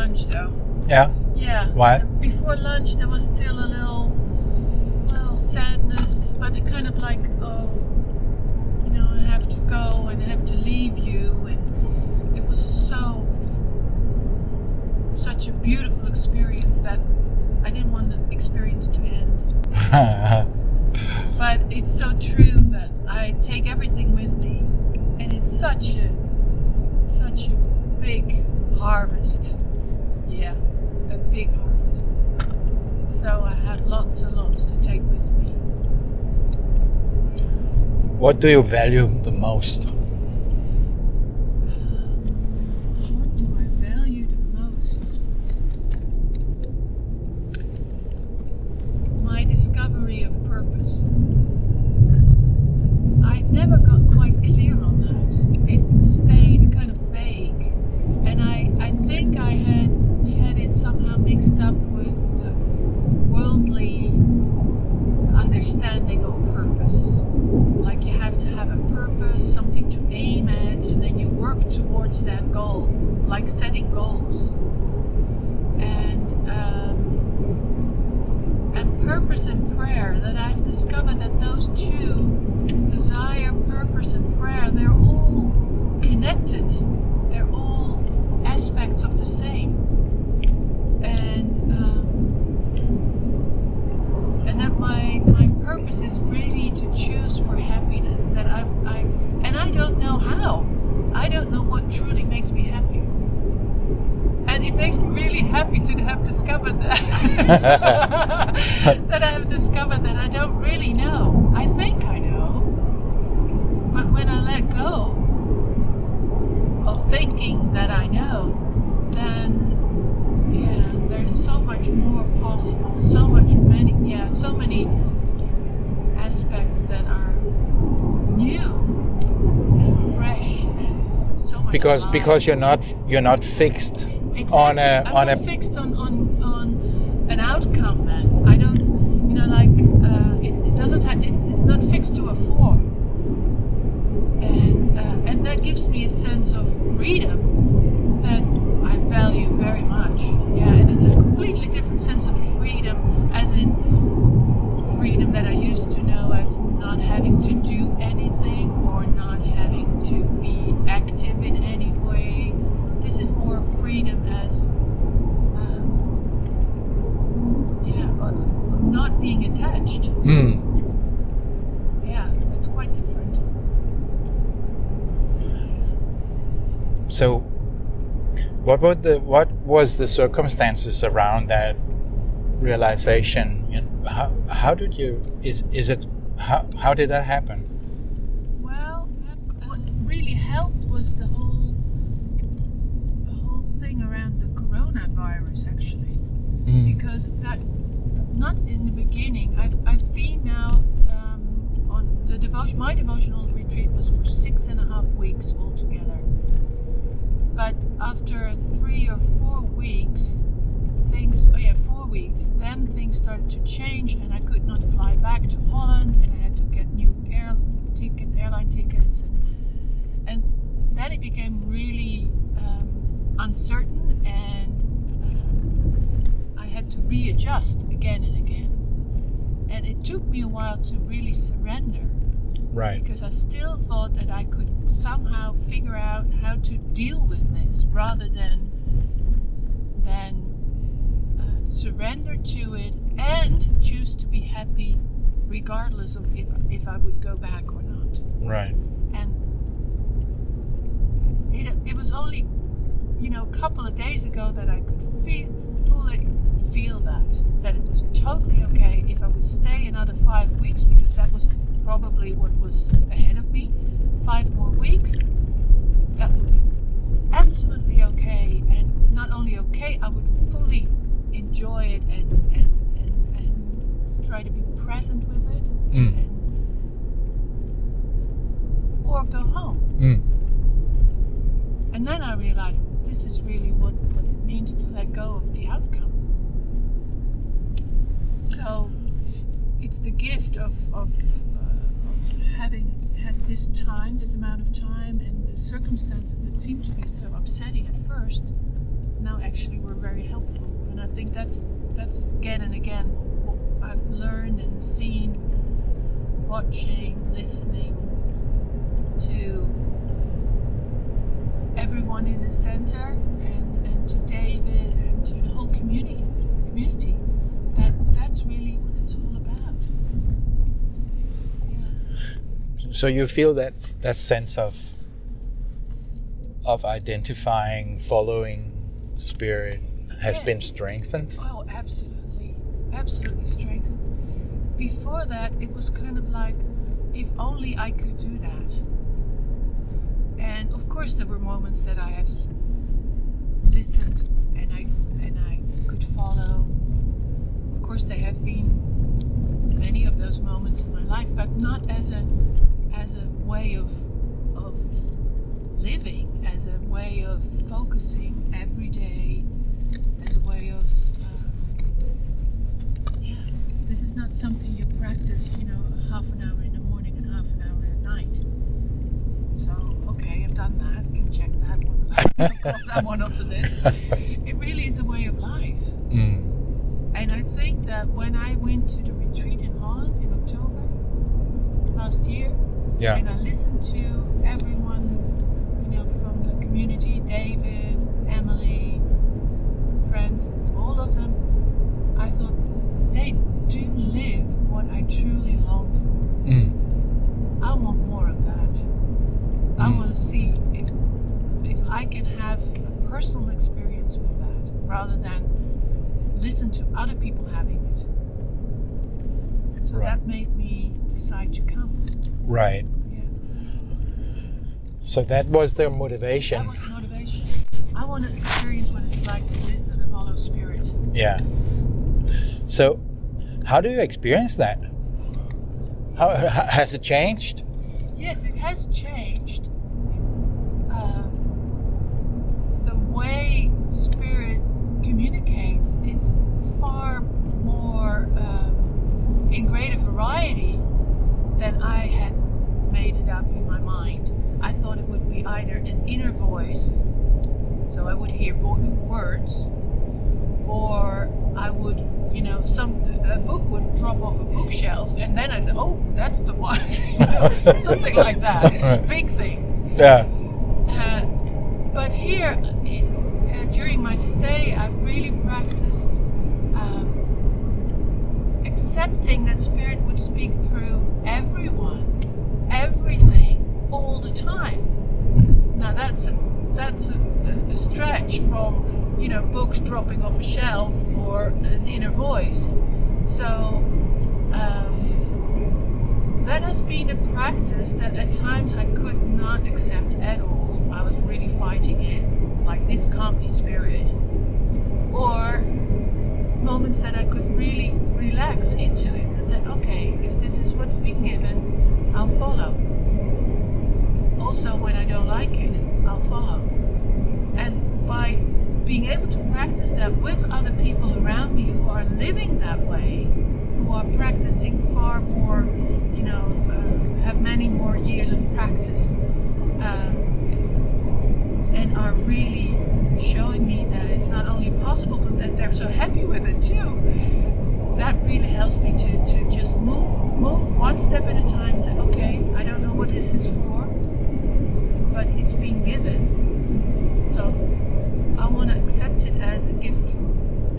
lunch, though. Yeah? Yeah. Why? Before lunch, there was still a little, sadness, but it kind of like, I have to go and I have to leave you, and it was such a beautiful experience that I didn't want the experience to end. But it's so true that I take everything with me, and it's such a big harvest. Yeah, a big harvest. So I have lots and lots to take with me. What do you value the most? What do I value the most? My discovery of purpose. I never got quite clear on that. It stayed kind of vague. And I think I had it somehow mixed up with the worldly understanding of purpose. Like you have to have a purpose, something to aim at, and then you work towards that goal, like setting goals. And purpose and prayer, that I've discovered that those two, desire, purpose, and prayer, they're all connected. They're all aspects of the same. And that my purpose is really to choose for happiness. That I don't know how. I don't know what truly makes me happy. And it makes me really happy to have discovered that. That I have discovered that I don't really know. I think I know. But when I let go of thinking that I know, then there's so much more possible, so many aspects that are new and fresh and so much Because you're not fixed. Exactly. I'm not fixed on an outcome, man. I don't, it doesn't have, it's not fixed to a form, and that gives me a sense of freedom that I value very much. Yeah, and it's a completely different sense of freedom, as in freedom that I used to know as not having to do anything or not having to be active in any way. This is more freedom as not being attached. Yeah, it's quite different. So what was the circumstances around that realization? How did that happen? Well, what really helped was the whole thing around the coronavirus, actually, because that, not in the beginning. I've been now on the devotion. My devotional retreat was for 6.5 weeks altogether. But after 3 or 4 weeks, 4 weeks, then things started to change, and I could not fly back to Holland, and I had to get new airline tickets, and then it became really uncertain, and I had to readjust again and again. And it took me a while to really surrender. Right. Because I still thought that I could somehow figure out how to deal with this rather than surrender to it and choose to be happy regardless of if I would go back or not. Right. And it was only a couple of days ago that I could fully feel that it was totally okay if I would stay another 5 weeks, because that was probably what was ahead of me. 5 more weeks, that would be absolutely okay, and not only okay, I would fully enjoy it and try to be present with it, or go home. And then I realized this is really what it means to let go of the outcome. So it's the gift of having had this amount of time, and the circumstances that seemed to be so upsetting at first, now actually were very helpful. And I think that's again and again what I've learned and seen, watching, listening to everyone in the center and to David and to the whole community. That's really what it's all about. Yeah. So you feel that sense of identifying, following Spirit has been strengthened? Oh, absolutely strengthened. Before that, it was kind of like, if only I could do that. And of course, there were moments that I have listened and I could follow. Of course, there have been many of those moments in my life, but not as a way of living, as a way of focusing every day, as a way of this is not something you practice, half an hour in the morning and half an hour at night. So, okay, I've done that, can check that one, cross that one off the list. It really is a way of life. And I think that when I went to the retreat in Holland in October last year, and I listened to everyone, from the community, David, Emily, Francis, all of them, I thought they do live what I truly long for. I want more of that. I want to see if I can have a personal experience with that rather than listen to other people having it. So that made me decide to come. Right. Yeah. So that was their motivation. That was the motivation. I want to experience what it's like to listen and follow Spirit. Yeah. So, how do you experience that? How has it changed? Yes, it has changed. The way Spirit communicates, it's far more in greater variety than I had made it up in my mind. I thought it would be either an inner voice, so I would hear words, or I would, a book would drop off a bookshelf, and then I said, "Oh, that's the one," something like that. Big things. Yeah. But here, during my stay, I've really practiced accepting that Spirit would speak through everyone, everything, all the time. Now that's a stretch from books dropping off a shelf or an inner voice. So that has been a practice that at times I could not accept at all. I was really fighting it, like this can't be Spirit. Or moments that I could really relax into it, and that okay, if this is what's been given, I'll follow. Also, when I don't like it, I'll follow. And by being able to practice that with other people around me who are living that way, who are practicing far more, have many more years of practice, and are really showing me that it's not only possible, but that they're so happy with it too. That really helps me to just move one step at a time. Say, okay, I don't know what this is for, but it's been given, so I want to accept it as a gift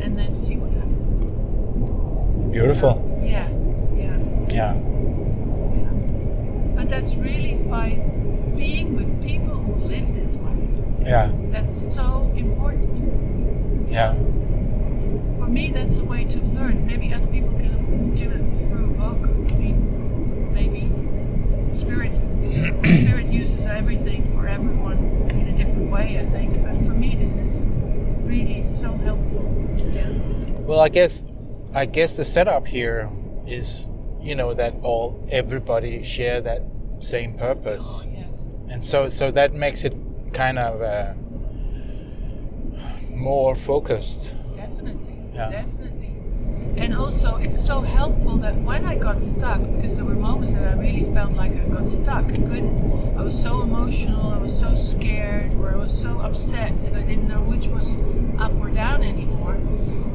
and then see what happens. Beautiful. So, yeah. But that's really by being with people who live this way. Yeah. That's so important. Yeah. For me, that's a way to learn. Maybe other people can do it through a book. I mean, maybe Spirit uses everything for everyone in a different way, I think. But for me, this is really so helpful. Yeah. Well, I guess the setup here is, that everybody share that same purpose. Oh, yes. And so that makes it kind of more focused. Definitely. And also, it's so helpful that when I got stuck, because there were moments that I really felt like I got stuck. I was so emotional, I was so scared, or I was so upset, and I didn't know which was up or down anymore.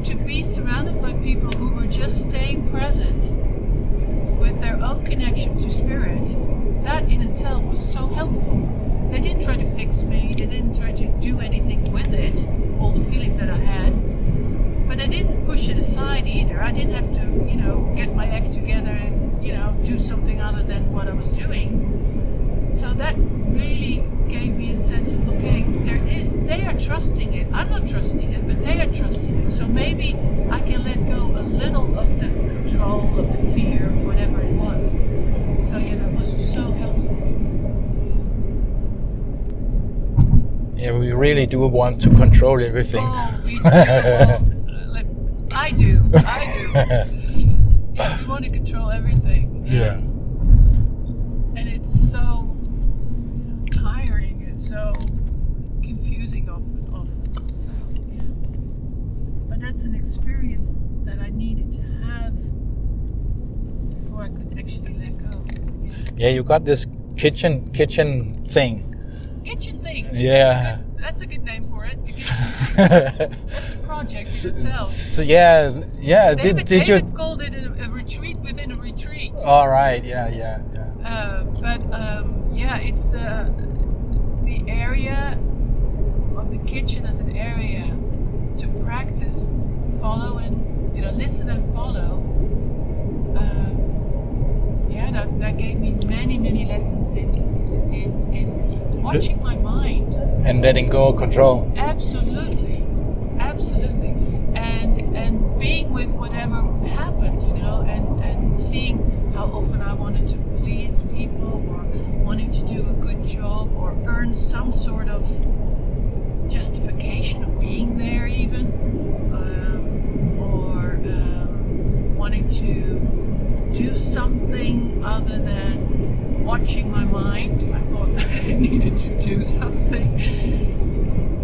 To be surrounded by people who were just staying present with their own connection to spirit, that in itself was so helpful. They didn't try to fix me, they didn't try to do anything with it, all the feelings that I had, but they didn't push it aside either. I didn't have to, get my act together and, do something other than what I was doing. So that really gave me a sense of, okay, they are trusting it. I'm not trusting it, but they are trusting it. So maybe I can let go a little of the control, of the fear, whatever it was. So yeah, that was so helpful. Yeah, we really do want to control everything. Oh, we do. I do. Yeah, we want to control everything. Yeah. And it's so tiring and so confusing often. So, yeah. But that's an experience that I needed to have before I could actually let go. Yeah, you got this kitchen thing. Kitchen thing. Yeah. That's a good name for it. That's a project in itself. So yeah. David you? Called it a retreat within a retreat. All right. Yeah. It's the area of the kitchen as an area to practice, follow, and listen and follow. That gave me many lessons in watching my mind and letting go of control. Absolutely, and being with whatever happened, and seeing how often I wanted to please people or wanting to do a good job or earn some sort of justification of being there even, or wanting to do something other than watching my mind. I thought I needed to do something.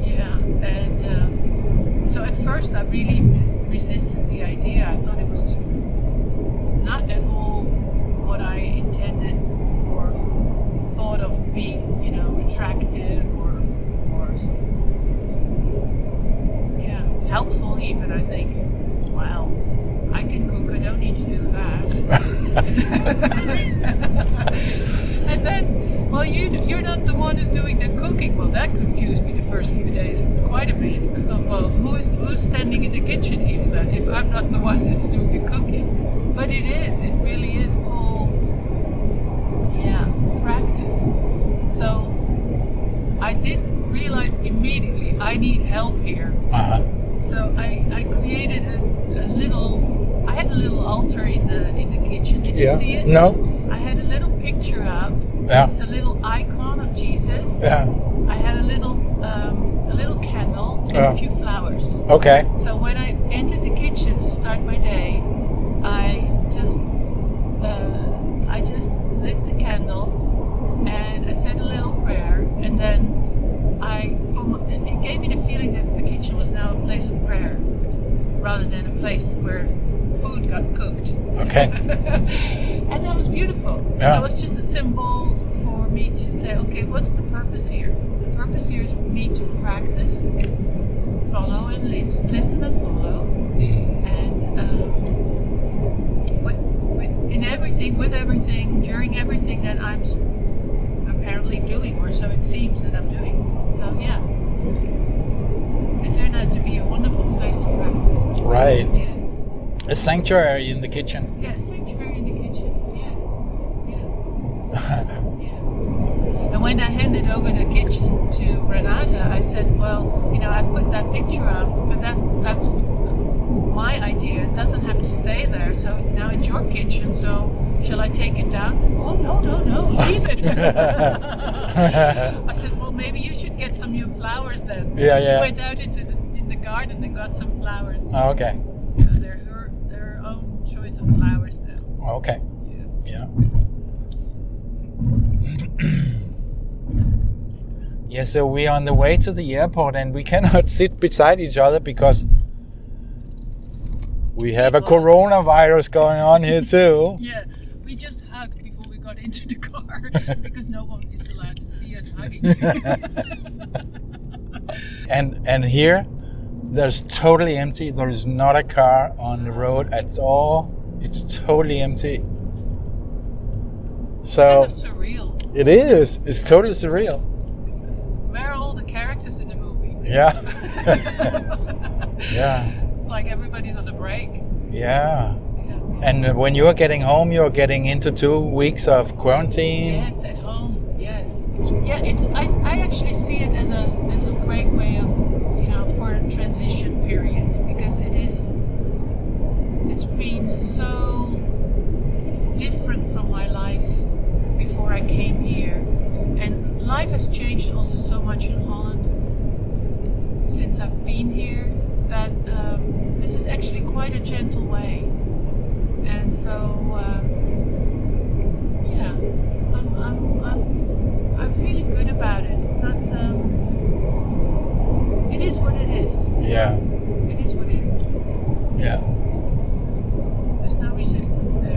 Yeah, and so at first I really resisted the idea. I thought it was not at all what I intended or thought of being, attractive or helpful even, I think. Wow, I can cook, I don't need to do that. And then, well, you're not the one who's doing the cooking. Well, that confused me the first few days quite a bit. I thought, well, who's standing in the kitchen even then if I'm not the one that's doing the cooking? But it really is all, practice. So I did realize immediately I need help here. Uh-huh. So I created I had a little altar in the kitchen. Did you see it? No. I had a little picture up. Yeah. It's a little icon of Jesus. Yeah. I had a little candle and a few flowers. Okay. So when I entered the kitchen to start my day, I just lit the candle and I said a little prayer, and then it gave me the feeling that the kitchen was now a place of prayer rather than a place where food got cooked. Okay. And that was beautiful. Yeah. That was just a symbol for me to say, okay, what's the purpose here? The purpose here is for me to practice, follow and listen and follow, and with everything, during everything that I'm apparently doing, or so it seems that I'm doing. So yeah, it turned out to be a wonderful place to practice. Right. Yes. A sanctuary in the kitchen. Yeah, sanctuary in the kitchen. Yes. Yeah. Yeah. And when I handed over the kitchen to Renata, I said, well, I put that picture up, but that's my idea. It doesn't have to stay there. So now it's your kitchen. So shall I take it down? Oh no, leave it. I said, well, maybe you should get some new flowers then. Yeah. She went out in the garden and got some flowers. Oh, okay. So they're her own choice of flowers now. Okay. Yeah. Yeah, so we're on the way to the airport and we cannot sit beside each other because we have a coronavirus going on here too. Yeah, we just hugged before we got into the car because no one is allowed to see us hugging. And here there's totally empty. There is not a car on the road at all. It's totally empty. So It's kind of surreal. it is. It's totally surreal. Where are all the characters in the movie? Yeah. Yeah. Like everybody's on a break. Yeah. Yeah. And when you're getting home, you're getting into 2 weeks of quarantine. Yes, at home. Yes. Yeah, it's. I actually see it as a great way of, for a transition period, because it's been so different from my life before I came here, and life has changed also so much in Holland since I've been here, that this is actually quite a gentle way, and so yeah, I'm feeling good about it. It's not. It is what it is. Yeah. It is what it is. Yeah. There's no resistance there.